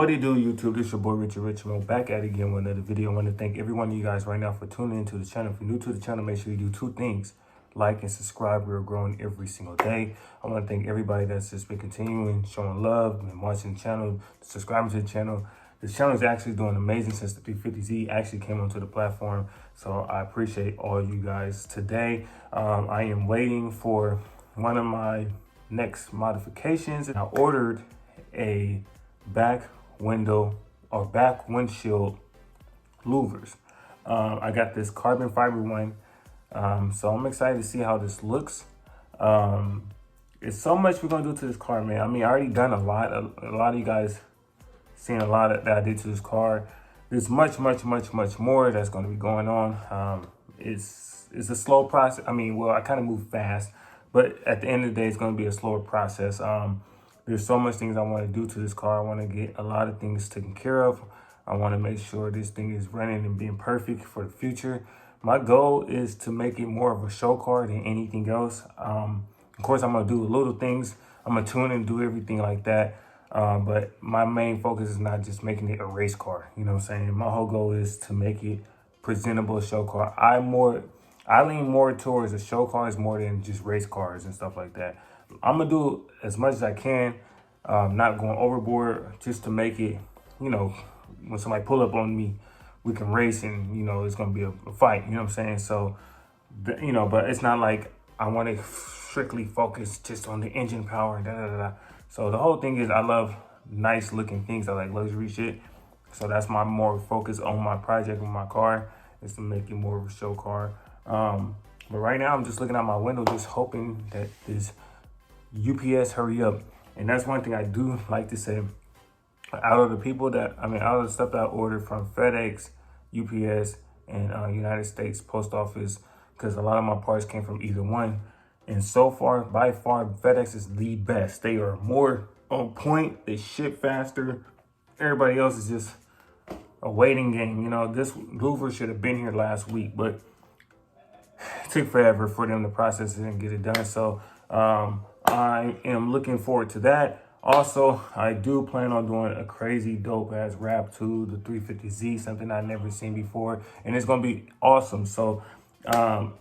What it do, YouTube? This your boy Richie. I'm back at it again with another video. I want to thank every one of you guys right now for tuning into the channel. If you're new to the channel, make sure you do two things: like and subscribe. We're growing every single day. I want to thank everybody that's just been continuing showing love and watching the channel, subscribing to the channel. This channel is actually doing amazing since the 350Z actually came onto the platform. So I appreciate all you guys today. I am waiting for one of my next modifications. I ordered a back windshield louvers. I got this carbon fiber one. So I'm excited to see how this looks. It's so much we're gonna do to this car, man. I mean, I already done a lot. A lot of you guys seen a lot that I did to this car. There's much more that's gonna be going on. It's a slow process. I mean, well, I kind of move fast, but at the end of the day, it's gonna be a slower process. There's so much things I want to do to this car. I want to get a lot of things taken care of. I want to make sure this thing is running and being perfect for the future. My goal is to make it more of a show car than anything else. Of course, I'm going to do little things. I'm going to tune and do everything like that. But my main focus is not just making it a race car. You know what I'm saying? My whole goal is to make it presentable show car. I lean more towards the show cars more than just race cars and stuff like that. I'm gonna do as much as I can, not going overboard, just to make it, you know, when somebody pull up on me, we can race and, you know, it's gonna be a fight, you know what I'm saying? So, you know, but it's not like I want to strictly focus just on the engine power, So the whole thing is I love nice looking things. I like luxury shit. So that's my more focus on my project with my car, is to make it more of a show car. But right now I'm just looking out my window, just hoping that this UPS hurry up. And that's one thing I do like to say. Out of the stuff that I ordered from FedEx, UPS, and United States Post Office, because a lot of my parts came from either one. And so far, by far, FedEx is the best. They are more on point. They ship faster. Everybody else is just a waiting game. You know, this louver should have been here last week, but it took forever for them to process it and get it done. So I am looking forward to that. Also, I do plan on doing a crazy dope ass wrap to the 350Z, something I've never seen before, and it's gonna be awesome. So and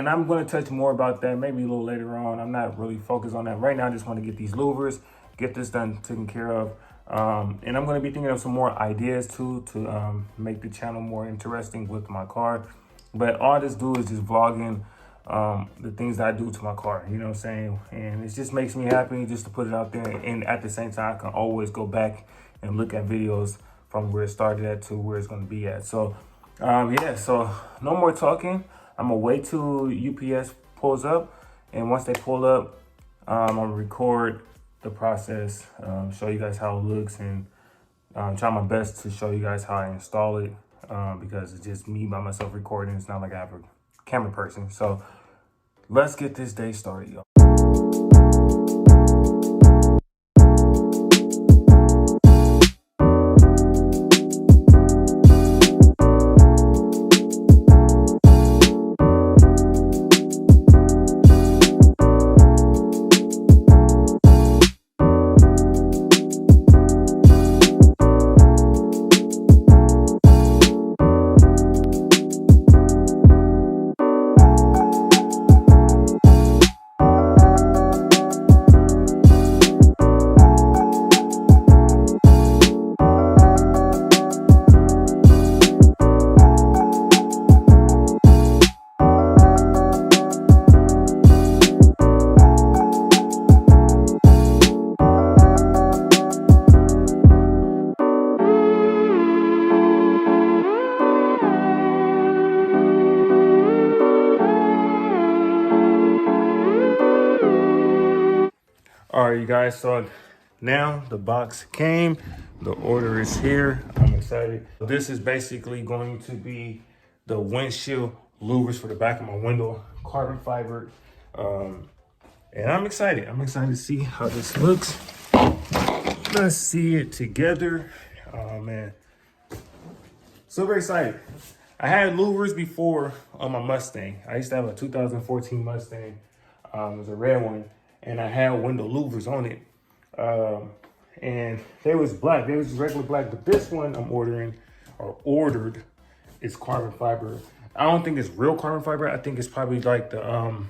I'm gonna touch more about that maybe a little later on. I'm not really focused on that right now. I just want to get these louvers, get this done, taken care of. And I'm gonna be thinking of some more ideas too, to make the channel more interesting with my car. But all this do is just vlogging the things that I do to my car, you know what I'm saying? And it just makes me happy just to put it out there. And at the same time, I can always go back and look at videos from where it started at to where it's going to be at. So, yeah, so no more talking. I'm going to wait till UPS pulls up. And once they pull up, I'm going to record the process, show you guys how it looks, and try my best to show you guys how I install it, because it's just me by myself recording. It's not like I have a camera person. So let's get this day started, y'all. All right, you guys, so now the box came, the order is here. I'm excited. This is basically going to be the windshield louvers for the back of my window, carbon fiber. And I'm excited. I'm excited to see how this looks. Let's see it together. Oh man, super excited. I had louvers before on my Mustang. I used to have a 2014 Mustang. It was a red one, and I had window louvers on it. and they was black. They was just regular black. But this one I'm ordered is carbon fiber. I don't think it's real carbon fiber. I think it's probably like the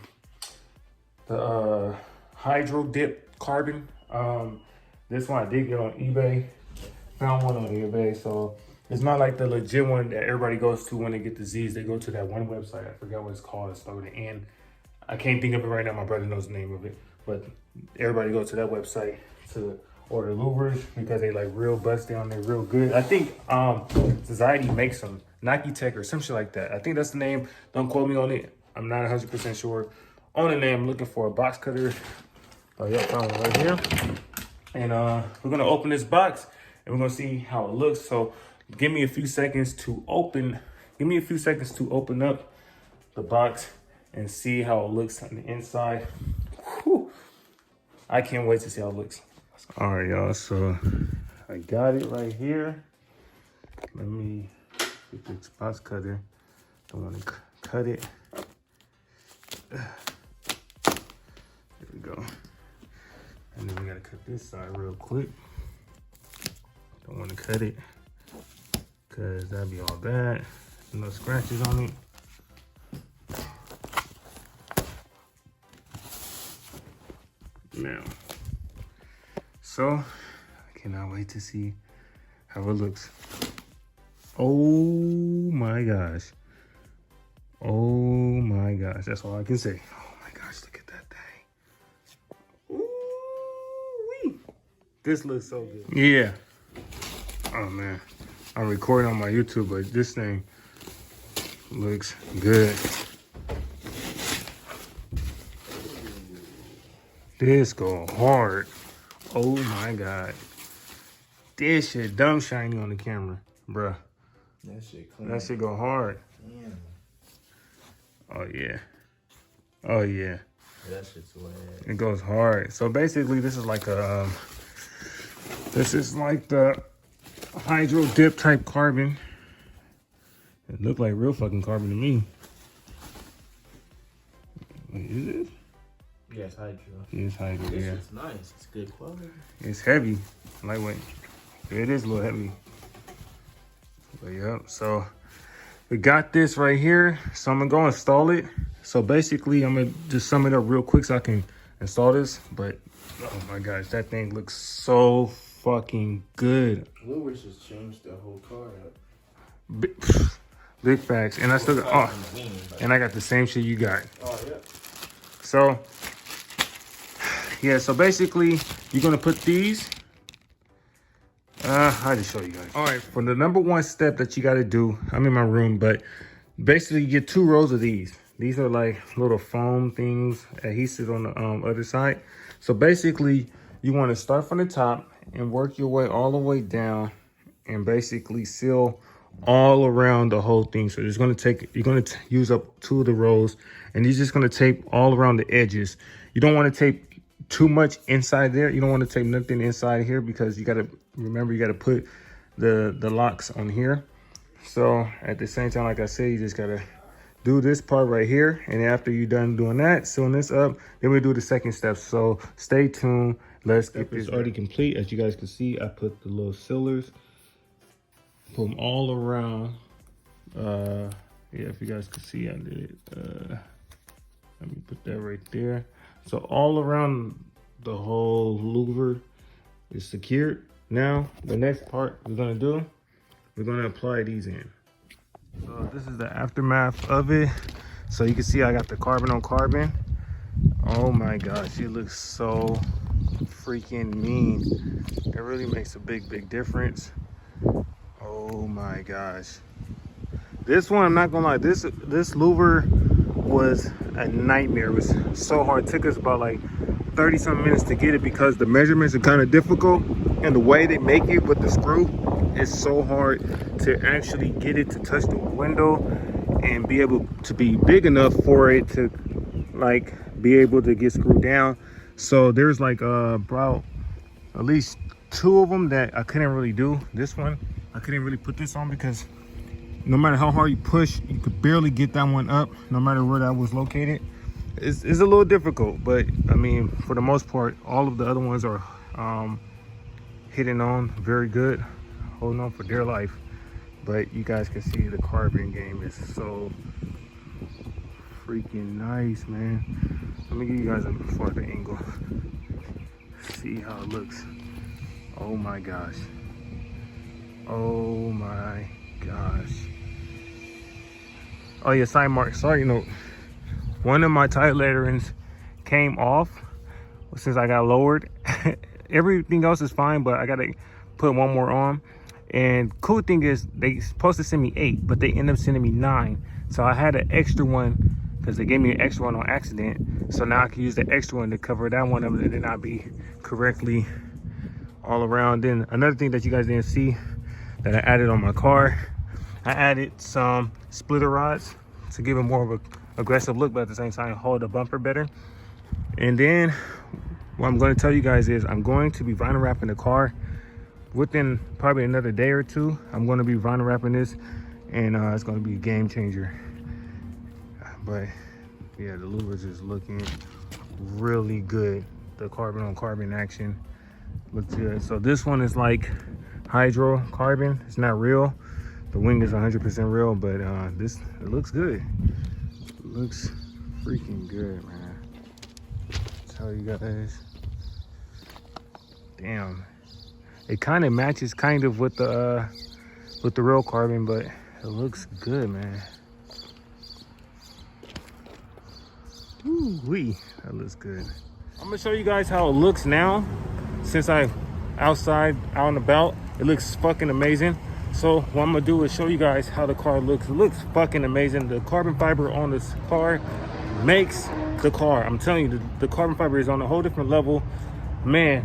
hydro dip carbon. This one I did get on eBay. Found one on eBay, so it's not like the legit one that everybody goes to when they get the Z's. They go to that one website. I forgot what it's called. It's started with an N. I can't think of it right now. My brother knows the name of it, but everybody goes to that website to order louvers because they like real busty on there, real good. I think Society makes them, Nike Tech or some shit like that. I think that's the name. Don't quote me on it. I'm not 100% sure on the name. I'm looking for a box cutter. Oh yeah, found one right here. And we're gonna open this box and we're gonna see how it looks. So give me a few seconds to open. Give me a few seconds to open up the box and see how it looks on the inside. Whew. I can't wait to see how it looks. All right, y'all, so I got it right here. Let me get this box cutter. I want to cut it. There we go. And then we gotta cut this side real quick. Don't want to cut it because that'd be all bad. No scratches on it. Now, so I cannot wait to see how it looks. Oh my gosh. Oh my gosh. That's all I can say. Oh my gosh, look at that thing. Ooh-wee. This looks so good. Yeah. Oh man. I'm recording on my YouTube, but this thing looks good. This go hard. Oh my God. This shit dumb shiny on the camera, bruh. That shit clean. That shit go hard. Damn. Oh yeah. Oh yeah. That shit's wet. It goes hard. So basically this is like a, this is like the hydro dip type carbon. It looked like real fucking carbon to me. Wait, is it? Yeah, it's hydro. It's hydro, This yeah. is nice. It's good quality. It's heavy, lightweight. It is a little heavy. But yeah, so we got this right here. So I'm gonna go install it. So basically I'm gonna just sum it up real quick so I can install this. But oh my gosh, that thing looks so fucking good. Louvers just changed the whole car up. Big facts. And I still got, and I got the same shit you got. Oh yeah. So yeah, so basically you're gonna put these. I just show you guys. All right, for the number one step that you gotta do, I'm in my room, but basically you get 2 rows of these. These are like little foam things, adhesive on the other side. So basically you wanna start from the top and work your way all the way down and basically seal all around the whole thing. So it's gonna take, you're gonna use up 2 of the rows and you're just gonna tape all around the edges. You don't wanna tape too much inside there. You don't want to tape nothing inside here because you got to remember, you got to put the locks on here. So at the same time, like I said, you just got to do this part right here. And after you're done doing that, sealing this up, then we do the second step. So stay tuned. Let's get this already complete. As you guys can see, I put the little sealers, put them all around. Yeah, if you guys can see, I did it. Let me put that right there. So all around the whole louver is secured. Now, the next part we're gonna do, we're gonna apply these in. So this is the aftermath of it. So you can see I got the carbon on carbon. Oh my gosh, it looks so freaking mean. It really makes a big difference. Oh my gosh. This one, I'm not gonna lie, this louver was a nightmare. It was so hard. It took us about like 30 some minutes to get it because the measurements are kind of difficult and the way they make it with the screw is so hard to actually get it to touch the window and be able to be big enough for it to like be able to get screwed down. So there's like about at least 2 of them that I couldn't really do. This one I couldn't really put this on because no matter how hard you push, you could barely get that one up, no matter where that was located. It's a little difficult, but I mean, for the most part, all of the other ones are hitting on very good, holding on for dear life. But you guys can see the carbon game is so freaking nice, man. Let me give you guys a farther angle. See how it looks. Oh my gosh. Oh my gosh. Oh yeah, side mark. Sorry, one of my tire letterings came off since I got lowered. Everything else is fine, but I gotta put one more on. And cool thing is they supposed to send me 8, but they end up sending me 9. So I had an extra one because they gave me an extra one on accident. So now I can use the extra one to cover that one up, and then I'll be correctly all around. Then another thing that you guys didn't see that I added on my car, I added some splitter rods to give it more of an aggressive look, but at the same time hold the bumper better. And then what I'm going to tell you guys is I'm going to be vinyl wrapping the car within probably another day or two. I'm going to be vinyl wrapping this, and it's going to be a game changer. But yeah, the louvers is looking really good. The carbon on carbon action looks good. So this one is like hydrocarbon. It's not real. The wing is 100% real, but it looks good. It looks freaking good, man. Tell you guys. Damn. It kind of matches with the real carbon, but it looks good, man. Ooh-wee, that looks good. I'm gonna show you guys how it looks now. Since I'm outside, out and about, it looks fucking amazing. So what I'm gonna do is show you guys how the car looks. It looks fucking amazing. The carbon fiber on this car makes the car. I'm telling you, the carbon fiber is on a whole different level. Man,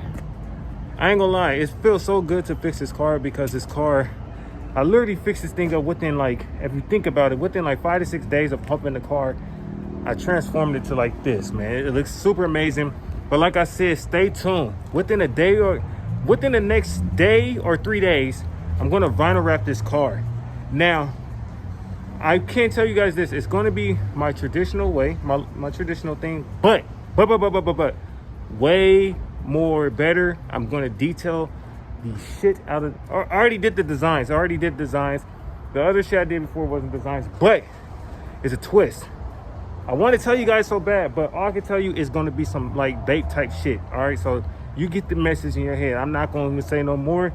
I ain't gonna lie, it feels so good to fix this car, because this car, I literally fixed this thing up within, like, if you think about it, within like 5 to 6 days of pumping the car, I transformed it to like this, man. It looks super amazing. But like I said, stay tuned. Within the next day or 3 days, I'm gonna vinyl wrap this car. Now, I can't tell you guys this. It's gonna be my traditional way, my traditional thing, but way more better. I'm gonna detail the shit out of. I already did the designs. The other shit I did before wasn't designs, but it's a twist. I want to tell you guys so bad, but all I can tell you is going to be some like bait type shit. All right, so you get the message in your head. I'm not going to say no more,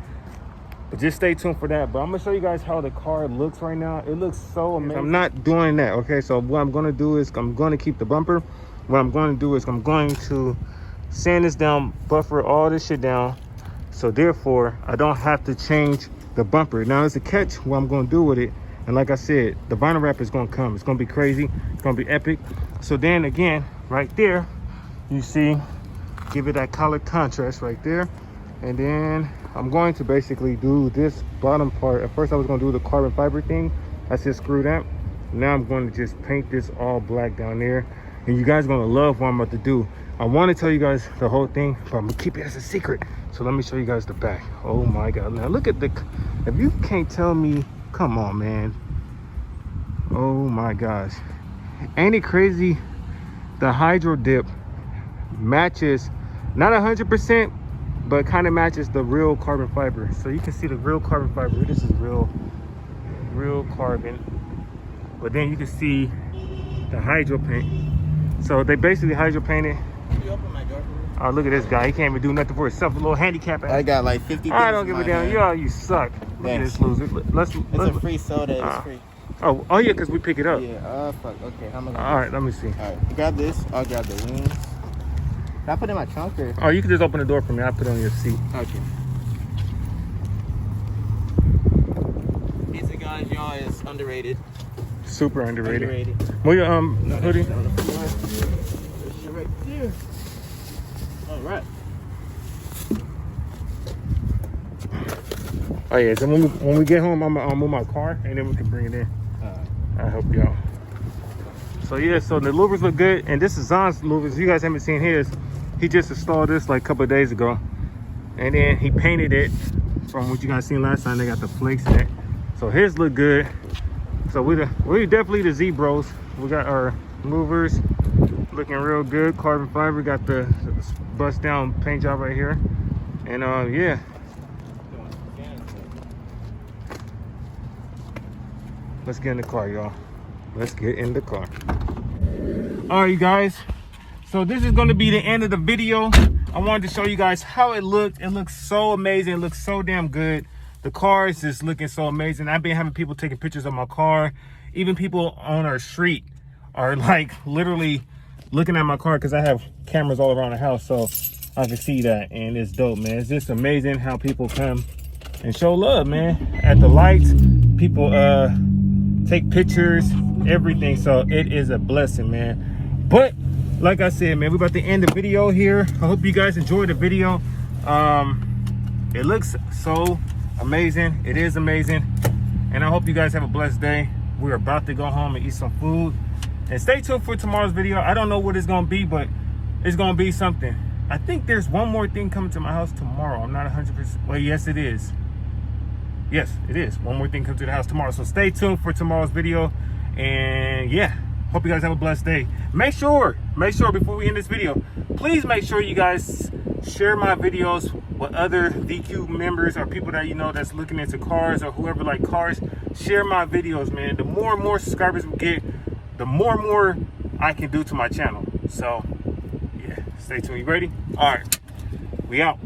but just stay tuned for that. But I'm going to show you guys how the car looks right now. It looks so amazing. I'm not doing that, okay? So what I'm going to do is I'm going to keep the bumper. What I'm going to do is I'm going to sand this down, buffer all this shit down, so therefore I don't have to change the bumper. Now there's a catch what I'm going to do with it. And like I said, the vinyl wrap is going to come. It's going to be crazy. It's going to be epic. So then again, right there, you see, give it that color contrast right there. And then I'm going to basically do this bottom part. At first I was going to do the carbon fiber thing. I just screwed up. Now I'm going to just paint this all black down there. And you guys are going to love what I'm about to do. I want to tell you guys the whole thing, but I'm going to keep it as a secret. So let me show you guys the back. Oh my God. Now look at if you can't tell me, come on, man. Oh my gosh. Ain't it crazy? The hydro dip matches, not 100%, but kind of matches the real carbon fiber. So you can see the real carbon fiber. This is real carbon. But then you can see the hydro paint. So they basically hydro painted. Can you open my door for me? Oh, look at this guy. He can't even do nothing for himself. A little handicap. I got like 50 I don't give a damn. Yo, you suck. Look at this loser. Let's a free soda. It's free. Oh yeah, because we pick it up. Yeah. Fuck. Okay. How am I gonna All right, let me see. All right. You grab this. I'll grab the wings. Can I put it in my trunk or? Oh, you can just open the door for me. I'll put it on your seat. Okay. Pizza guys, y'all, is underrated. Super underrated. Move your hoodie. This shit right there. All right. Oh yeah, so when we get home, I'll move my car and then we can bring it in. I'll help you out. So yeah, so the louvers look good, and this is Zon's louvers. You guys haven't seen his. He just installed this like a couple of days ago, and then he painted it from what you guys seen last time. They got the flakes in it, so his look good. So we definitely the Z bros. We got our louvers looking real good. Carbon fiber, got the bust down paint job right here, and yeah, Let's get in the car, y'all. Let's get in the car. All right, you guys. So this is going to be the end of the video. I wanted to show you guys how it looked. It looks so amazing. It looks so damn good. The car is just looking so amazing. I've been having people taking pictures of my car. Even people on our street are like literally looking at my car because I have cameras all around the house, so I can see that, and it's dope, man. It's just amazing how people come and show love, man. At the lights, people take pictures, everything. So it is a blessing, man. But like I said, man, we're about to end the video here. I hope you guys enjoyed the video. It looks so amazing. It is amazing, and I hope you guys have a blessed day. We're about to go home and eat some food, and stay tuned for tomorrow's video. I don't know what it's gonna be, but it's gonna be something. I think there's one more thing coming to my house tomorrow. I'm not 100%. Well, yes, it is. Yes, it is. One more thing comes to the house tomorrow. So stay tuned for tomorrow's video. And yeah, hope you guys have a blessed day. Make sure before we end this video, please make sure you guys share my videos with other VQ members or people that you know that's looking into cars, or whoever like cars. Share my videos, man. The more and more subscribers we get, the more and more I can do to my channel. So yeah, stay tuned. You ready? All right, we out.